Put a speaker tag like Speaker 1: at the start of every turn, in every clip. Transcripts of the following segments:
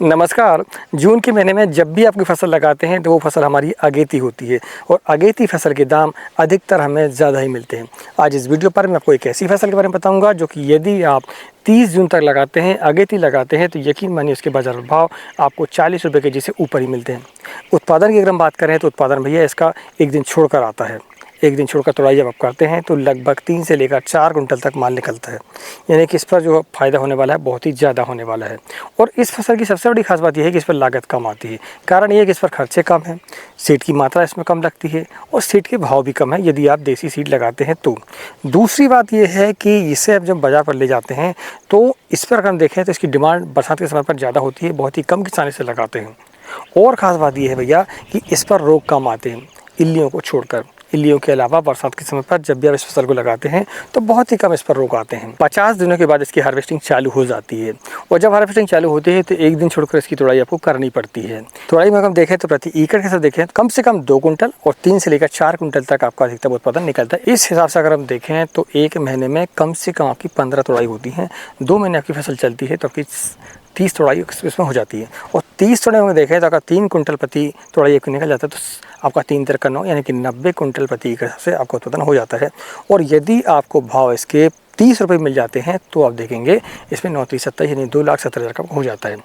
Speaker 1: नमस्कार। जून के महीने में जब भी आपकी फसल लगाते हैं तो वो फसल हमारी अगेती होती है और अगेती फसल के दाम अधिकतर हमें ज़्यादा ही मिलते हैं। आज इस वीडियो पर मैं आपको एक ऐसी फसल के बारे में बताऊंगा जो कि यदि आप 30 जून तक लगाते हैं, अगेती लगाते हैं, तो यकीन मानिए उसके बाजार भाव आपको 40 रुपये केजी से ऊपर ही मिलते हैं। उत्पादन की अगर हम बात करें तो उत्पादन भैया इसका एक दिन छोड़कर आता है। एक दिन छोड़कर तोड़ाई जब आप करते हैं तो लगभग 3 से लेकर 4 कुंटल तक माल निकलता है। यानी कि इस पर जो फ़ायदा होने वाला है बहुत ही ज़्यादा होने वाला है। और इस फसल की सबसे बड़ी खास बात यह है कि इस पर लागत कम आती है। कारण ये है कि इस पर खर्चे कम हैं, सीड की मात्रा इसमें कम लगती है और सीड के भाव भी कम है यदि आप देसी सीड लगाते हैं तो। दूसरी बात यह है कि इसे अब जब बाज़ार पर ले जाते हैं तो इस पर अगर हम देखें तो इसकी डिमांड बरसात के समय पर ज़्यादा होती है, बहुत ही कम किसान इसे लगाते हैं। और ख़ास बात यह है भैया कि इस पर रोग कम आते हैं, इल्लियों को छोड़कर। इल्लियों के अलावा बरसात के समय पर जब भी आप इस फसल को लगाते हैं तो बहुत ही कम इस पर रोग आते हैं। 50 दिनों के बाद इसकी हार्वेस्टिंग चालू हो जाती है और जब हार्वेस्टिंग चालू होती है तो एक दिन छोड़कर इसकी तुड़ाई आपको करनी पड़ती है। तुड़ाई में अगर हम देखें तो प्रति एकड़ के साथ देखें कम से कम 2 कुंटल और 3 से लेकर 4 कुंटल तक आपका अधिकतम उत्पादन निकलता है। इस हिसाब से अगर हम देखें तो एक महीने में कम से कम आपकी 15 तुड़ाई होती हैं। 2 महीने आपकी फसल चलती है तो आपकी 30 तुड़ाई इसमें हो जाती है। और 30 तुड़ाई में देखें तो अगर 3 कुंटल प्रति तुड़ाई एक निकल जाता है तो आपका 3 तिरका 9 यानी कि 90 कुंटल प्रति एकड़ से आपका उत्पादन हो जाता है। और यदि आपको भाव इसके 30 रुपये मिल जाते हैं तो आप देखेंगे इसमें 9×30 यानी 2,70,000 का हो जाता है।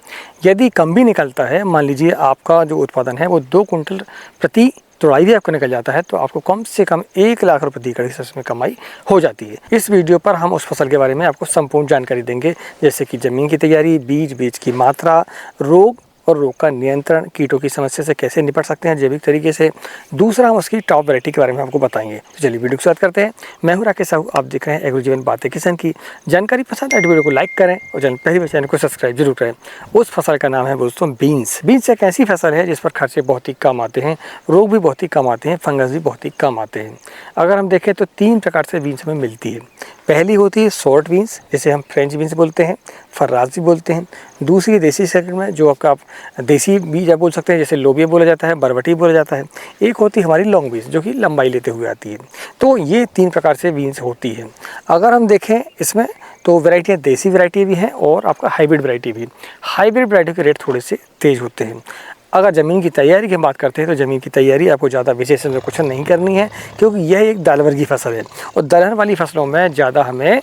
Speaker 1: यदि कम भी निकलता है, मान लीजिए आपका जो उत्पादन है वो 2 कुंटल प्रति तुड़ाई भी आपको निकल जाता है तो आपको कम से कम 1 लाख रुपये प्रति एकड़ इसमें कमाई हो जाती है। इस वीडियो पर हम उस फसल के बारे में आपको संपूर्ण जानकारी देंगे, जैसे कि ज़मीन की तैयारी, बीज की मात्रा, रोग और रोग का नियंत्रण, कीटों की समस्या से कैसे निपट सकते हैं जैविक तरीके से। दूसरा, हम उसकी टॉप वैरायटी के बारे में आपको बताएंगे। तो चलिए वीडियो की शुरुआत करते हैं। मैं हूं राकेश साहू, आप देख रहे हैं एग्रो जीवन बातें किसान की। जानकारी पसंद आए तो वीडियो को लाइक करें और पहली बार चैनल को सब्सक्राइब जरूर करें। उस फसल का नाम है दोस्तों बीन्स। बीन्स एक ऐसी फसल है जिस पर खर्चे बहुत ही कम आते हैं, रोग भी बहुत ही कम आते हैं, फंगस भी बहुत ही कम आते हैं। अगर हम देखें तो 3 प्रकार से बीन्स हमें मिलती है। पहली होती है शॉर्ट बीन्स, जिसे हम फ्रेंच बीन्स बोलते हैं, फर्राज भी बोलते हैं। दूसरी देसी सेगमेंट में जो आपका देसी बीज आप बोल सकते हैं, जैसे लोबिया बोला जाता है, बरबटी बोला जाता है। एक होती है हमारी लॉन्ग बीन्स जो कि लंबाई लेते हुए आती है। तो ये 3 प्रकार से बीन्स होती है। अगर हम देखें इसमें तो वैरायटियाँ देसी वैरायटी भी हैं और आपका हाइब्रिड वैरायटी भी। हाइब्रिड वैरायटी के रेट थोड़े से तेज़ होते हैं। अगर ज़मीन की तैयारी की बात करते हैं तो ज़मीन की तैयारी आपको ज़्यादा विशेष कुछ नहीं करनी है, क्योंकि यह एक दाल वर्गीय फसल है और दलहन वाली फसलों में ज़्यादा हमें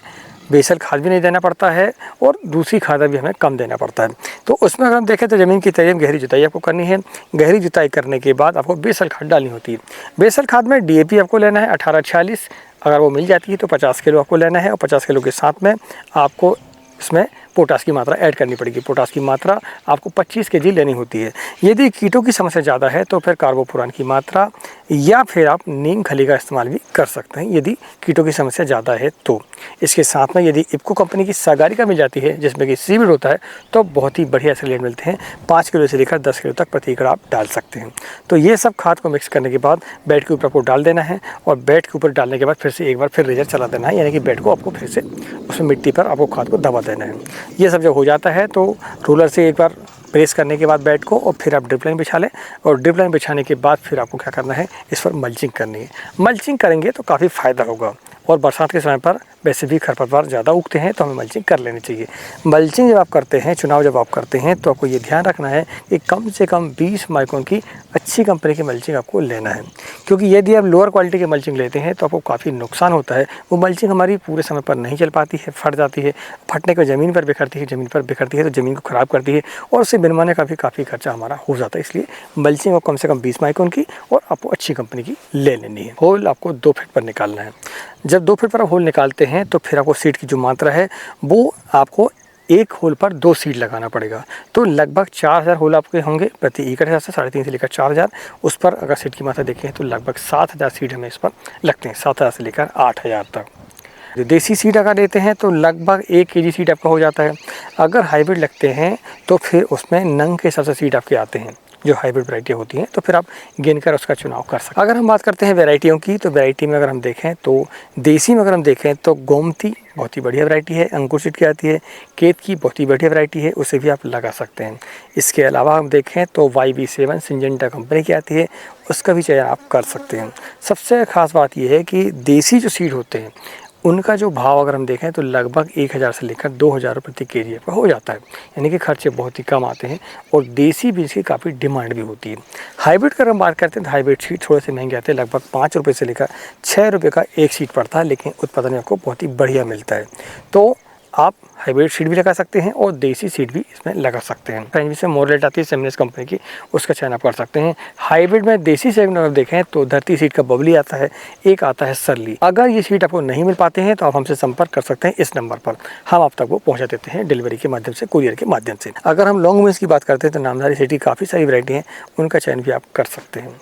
Speaker 1: बेसल खाद भी नहीं देना पड़ता है और दूसरी खाद भी हमें कम देना पड़ता है। तो उसमें अगर हम देखें तो ज़मीन की तैयारी में गहरी जुताई आपको करनी है। गहरी जुताई करने के बाद आपको बेसल खाद डालनी होती है। बेसल खाद में DAP आपको लेना है 18-46, अगर वो मिल जाती है तो 50 किलो आपको लेना है और 50 किलो के साथ में आपको इसमें पोटास की मात्रा ऐड करनी पड़ेगी। पोटास की मात्रा आपको 25 kg लेनी होती है। यदि कीटों की समस्या ज़्यादा है तो फिर कार्बोफुरान की मात्रा या फिर आप नीम खली का इस्तेमाल भी कर सकते हैं यदि कीटों की समस्या ज़्यादा है तो। इसके साथ में यदि इफ्को कंपनी की सागारिका मिल जाती है जिसमें कि सीविड होता है तो बहुत ही बढ़िया से रेट मिलते हैं। 5 किलो से लेकर 10 किलो तक प्रति एकड़ आप डाल सकते हैं। तो ये सब खाद को मिक्स करने के बाद बेड के ऊपर आपको डाल देना है और बेड के ऊपर डालने के बाद फिर से एक बार फिर रेजर चला देना है, यानी कि बेड को आपको फिर से उसमें मिट्टी पर आपको खाद को दबा देना है। ये सब जब हो जाता है तो रोलर से एक बार प्रेस करने के बाद बेड को और फिर आप ड्रिप लाइन बिछा लें और ड्रिप लाइन बिछाने के बाद फिर आपको क्या करना है, इस पर मल्चिंग करनी है। मल्चिंग करेंगे तो काफ़ी फ़ायदा होगा और बरसात के समय पर वैसे भी खरपतवार ज़्यादा उगते हैं तो हमें मल्चिंग कर लेनी चाहिए। मल्चिंग जब आप करते हैं, चुनाव जब आप करते हैं तो आपको ये ध्यान रखना है कि कम से कम 20 माइक्रोन की अच्छी कंपनी की मल्चिंग आपको लेना है, क्योंकि यदि आप लोअर क्वालिटी की मल्चिंग लेते हैं तो आपको काफ़ी नुकसान होता है। वो मल्चिंग हमारी पूरे समय पर नहीं चल पाती है, फट जाती है, फटने के ज़मीन पर बिखरती है, ज़मीन पर बिखरती है तो ज़मीन को ख़राब करती है और उससे बनवाने का भी काफ़ी खर्चा हमारा हो जाता है। इसलिए मल्चिंग आपको कम से कम 20 माइक्रोन की और आपको अच्छी कंपनी की ले लेनी है। होल आपको 2 फीट पर निकालना है। जब 2 फीट पर आप होल निकालते हैं तो फिर आपको सीड की जो मात्रा है वो आपको एक होल पर 2 सीड लगाना पड़ेगा। तो लगभग 4000 होल आपके होंगे प्रति एकड़ हिसाब से, 3.5 से लेकर 4000। उस पर अगर सीड की मात्रा देखें तो लगभग 7000 सीड हमें इस पर लगते हैं, 7000 से लेकर 8000 तक। जो देसी सीड अगर लेते हैं तो लगभग 1 kg सीड आपका हो जाता है। अगर हाइब्रिड लगते हैं तो फिर उसमें नंग के हिसाब से सीड आपके आते हैं जो हाइब्रिड वैरायटी होती हैं, तो फिर आप गिन कर उसका चुनाव कर सकते हैं। अगर हम बात करते हैं वैरायटियों की तो वैरायटी में अगर हम देखें तो देसी में अगर हम देखें तो गोमती बहुत ही बढ़िया वैरायटी है, अंकुर सीड की आती है। केत की बहुत ही बढ़िया वैरायटी है, उसे भी आप लगा सकते हैं। इसके अलावा हम देखें तो YB7 सिंजेंटा कंपनी की आती है, उसका भी चयन आप कर सकते हैं। सबसे ख़ास बात यह है कि देसी जो सीड होते हैं उनका जो भाव अगर हम देखें तो लगभग 1000 से लेकर 2000 रुपये प्रति केजी का हो जाता है, यानी कि खर्चे बहुत ही कम आते हैं और देसी बीज की काफ़ी डिमांड भी होती है। हाइब्रिड का अगर हम बात करते हैं तो हाइब्रिड सीड थोड़े से महंगे आते हैं, लगभग 5 रुपये से लेकर 6 रुपये का एक सीड पड़ता है, लेकिन उत्पादन आपको बहुत ही बढ़िया मिलता है। तो आप हाइब्रिड सीड भी लगा सकते हैं और देसी सीड भी इसमें लगा सकते हैं। फ्रेंच से मोरलेट आती है सेमिनिस कंपनी की, उसका चयन आप कर सकते हैं। हाइब्रिड में देसी सेगमेंट में देखें तो धरती सीड का बबली आता है, एक आता है सरली। अगर ये सीड आपको नहीं मिल पाते हैं तो आप हमसे संपर्क कर सकते हैं इस नंबर पर, हम आप तक वो पहुंचा देते हैं डिलीवरी के माध्यम से, कुरियर के माध्यम से। अगर हम लॉन्ग बीन्स की बात करते हैं तो नामधारी सीड की काफ़ी सारी वैरायटी हैं, उनका चयन भी आप कर सकते हैं।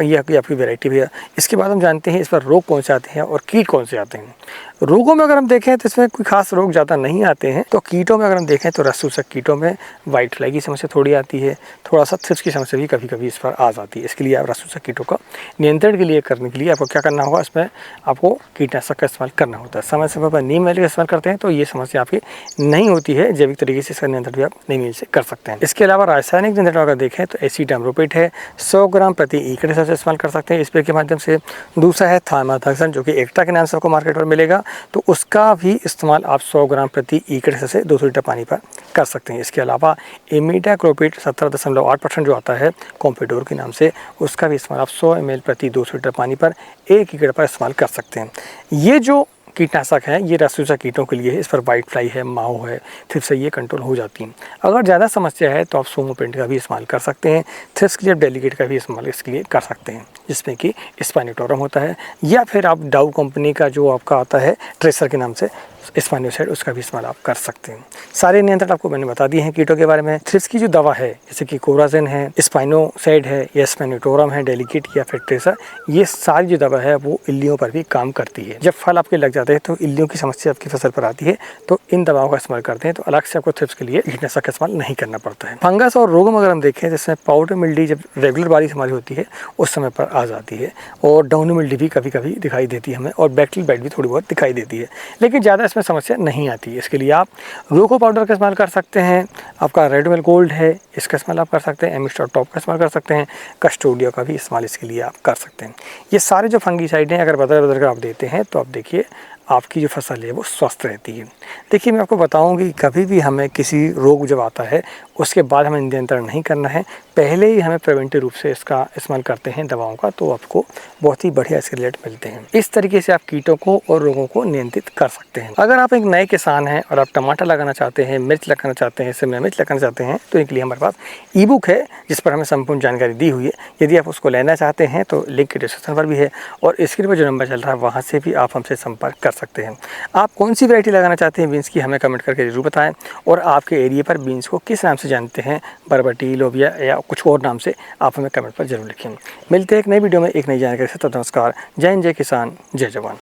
Speaker 1: ये आपकी वैरायटी भी है। इसके बाद हम जानते हैं इस पर रोग कौन से आते हैं और कीट कौन से आते हैं। रोगों में अगर हम देखें तो इसमें कोई खास रोग ज़्यादा नहीं आते हैं। तो कीटों में अगर हम देखें तो रसचूसक कीटों में वाइट फ्लाई की समस्या थोड़ी आती है, थोड़ा सा थ्रिप्स की समस्या भी कभी कभी इस पर आ जाती है। इसके लिए आप रसचूसक कीटों का नियंत्रण के लिए करने के लिए आपको क्या करना होगा, इसमें आपको कीटनाशक का इस्तेमाल करना होता है। समय समय पर नीम वैली का इस्तेमाल करते हैं तो ये समस्या आपकी नहीं होती है। जैविक तरीके से इसका नियंत्रण भी आप नीम से कर सकते हैं। इसके अलावा रासायनिक नियंत्रण अगर देखें तो एसिटामिप्रिड है, 100 ग्राम प्रति एकड़ हिसाब से इस्तेमाल कर सकते हैं स्प्रे के माध्यम से। दूसरा है थाइमेथाक्सान जो कि एक्टा के नाम से आपको मार्केट पर मिलेगा, तो उसका भी इस्तेमाल आप 100 ग्राम प्रति एकड़ से 200 लीटर पानी पर कर सकते हैं। इसके अलावा इमिडाक्लोप्रिड 17.8% जो आता है कॉम्पिडोर के नाम से, उसका भी इस्तेमाल आप 100 ml प्रति 200 लीटर पानी पर 1 एकड़ पर इस्तेमाल कर सकते हैं। ये जो कीटनाशक है ये रसचूसक कीटों के लिए है, इस पर वाइट फ्लाई है, माहो है, थ्रिप्स से ये कंट्रोल हो जाती हैं। अगर ज़्यादा समस्या है तो आप सोमोपेंट का भी इस्तेमाल कर सकते हैं। थ्रिप्स के लिए डेलीगेट का भी इस्तेमाल इसके लिए कर सकते हैं, जिसमें कि स्पाइनोटोरम होता है, या फिर आप डाउ कंपनी का जो आपका आता है ट्रेसर के नाम से स्पाइनोसाइड, उसका भी इस्तेमाल आप कर सकते हैं। सारे नियंत्रण आपको मैंने बता दिए हैं कीटों के बारे में। थ्रिप्स की जो दवा है जैसे कि कोराजेन है, स्पाइनोसाइड है या स्पाइनोटोरम है, डेलीगेट या फिर ट्रेसर, ये सारी जो दवा है वो इल्लियों पर भी काम करती है। जब फल आपके लग जाते हैं तो इल्लियों की समस्या आपकी फसल पर आती है, तो इन दवाओं का इस्तेमाल करते हैं, तो अलग से आपको थ्रिप्स के लिए कीटनाशक का इस्तेमाल नहीं करना पड़ता है। फंगस और रोगों में अगर हम देखें जिसमें पाउडर मिल्डी जब रेगुलर बारिश हमारी होती है उस समय पर आ जाती है, और डाउनी मिल्डी भी कभी कभी दिखाई देती है हमें, और बैक्टीरियल बाइट भी थोड़ी बहुत दिखाई देती है, लेकिन ज़्यादा इसमें समस्या नहीं आती है। इसके लिए आप रोको पाउडर का इस्तेमाल कर सकते हैं, आपका रेडमेल गोल्ड है इसका इस्तेमाल आप कर सकते हैं, एमिस्टर टॉप का इस्तेमाल कर सकते हैं, कस्टोडिया का भी इस्तेमाल इसके लिए आप कर सकते हैं। ये सारे जो फंगीसाइड हैं अगर बदल कर आप देते हैं तो आप देखिए आपकी जो फसल है वो स्वस्थ रहती है। देखिए मैं आपको बताऊं कि कभी भी हमें किसी रोग जब आता है उसके बाद हमें नियंत्रण नहीं करना है, पहले ही हमें प्रिवेंटिव रूप से इसका इस्तेमाल करते हैं दवाओं का, तो आपको बहुत ही बढ़िया इसके रिजल्ट मिलते हैं। इस तरीके से आप कीटों को और रोगों को नियंत्रित कर सकते हैं। अगर आप एक नए किसान हैं और आप टमाटर लगाना चाहते हैं, मिर्च लगाना चाहते हैं, शिमला मिर्च लगाना चाहते हैं, तो इनके लिए हमारे पास ई बुक है जिस पर हमें संपूर्ण जानकारी दी हुई है। यदि आप उसको लेना चाहते हैं तो लिंक डिस्क्रिप्शन पर भी है, और स्क्रीन पर जो नंबर चल रहा है वहाँ से भी आप हमसे संपर्क कर सकते हैं। आप कौन सी वैरायटी लगाना चाहते हैं बीन्स की हमें कमेंट करके जरूर बताएं, और आपके एरिया पर बीन्स को किस नाम से जानते हैं, बरबटी, लोबिया या कुछ और नाम से, आप हमें कमेंट पर जरूर लिखें। मिलते हैं एक नई वीडियो में एक नई जानकारी से। तब नमस्कार, जय हिंद, जय किसान, जय जवान।